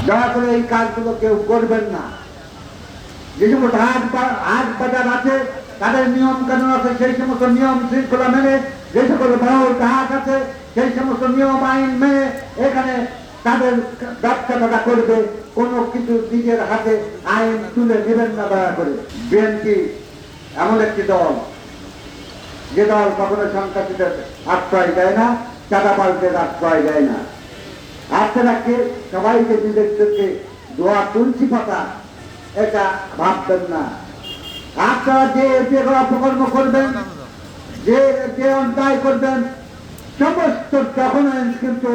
দয়া করে এই কাজগুলো কেউ করবেন না। যে সমস্ত হাট বাজার আছে তাদের নিয়ম কানুন আছে, সেই সমস্ত নিয়ম শৃঙ্খলা মেনে, যে সকল বড় হাট আছে সেই সমস্ত নিয়ম আইন মেনে এখানে তাদের ব্যবসাটা করবে। কোনো কিছু নিজের হাতে আইন তুলে নেবেন না দয়া করে। বিএনপি এমন একটি দল যে দল কখনো সন্ত্রাসীদের আশ্রয় দেয় না, চাঁদাবাজদের আশ্রয় দেয় না। আপনাকে সবাইকে নিজেদেরকে দোয়া তুলসী পাতা এটা ভাববেন না। আপনারা যে অপকর্ম করবেন, যে অন্যায় করবেন, সমস্ত ডকুমেন্ট কিন্তু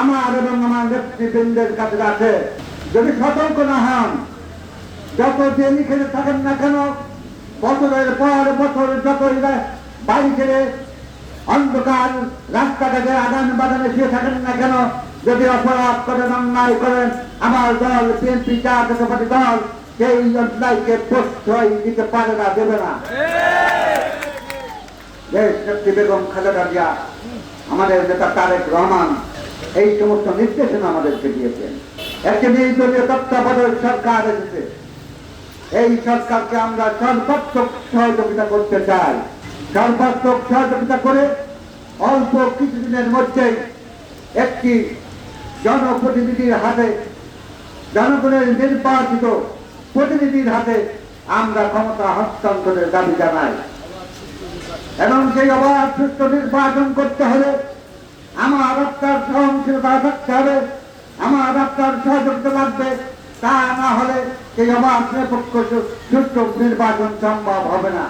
আমার এবং আমার নেতৃবৃন্দের কাছে আছে। যদি সতর্ক না হন, যত যে লিখে থাকেন না কেন, বছরের পর বছর যতই বাড়ি ছেড়ে অন্ধকার রাস্তাঘাটে আদান বাদানে শুয়ে থাকেন না কেন, যদি অপরাধ করেন, অন্যায় করেন, আমার দল বিএনপি জাতীয়তাবাদী দল সেই অন্যায়কে প্রশ্রয় দিতে পারে না, দেবে না। দেশ নেত্রী বেগম খালেদা জিয়া, আমাদের নেতা তারেক রহমান এই সমস্ত নির্দেশনা আমাদেরকে দিয়েছেন। একটি নির্দলীয় তত্ত্বাবধায়ক সরকার এসেছে। এই সরকারকে আমরা সর্বাত্মক সহযোগিতা করতে চাই। সর্বাত্মক সহযোগিতা করে অল্প কিছুদিনের মধ্যে একটি জনপ্রতিনিধির হাতে, জনগণের নির্বাচিত প্রতিনিধির হাতে আমরা ক্ষমতা হস্তান্তরের দাবি জানাই। এবং সেই অবাধ সুষ্ঠু নির্বাচন করতে হলে আমার আপনার সহনশীলতা থাকতে হবে, আমার আপনার সহযোগিতা লাগবে। তা না হলে সেই অবাধ নিরপেক্ষ সুষ্ঠু নির্বাচন সম্ভব হবে না।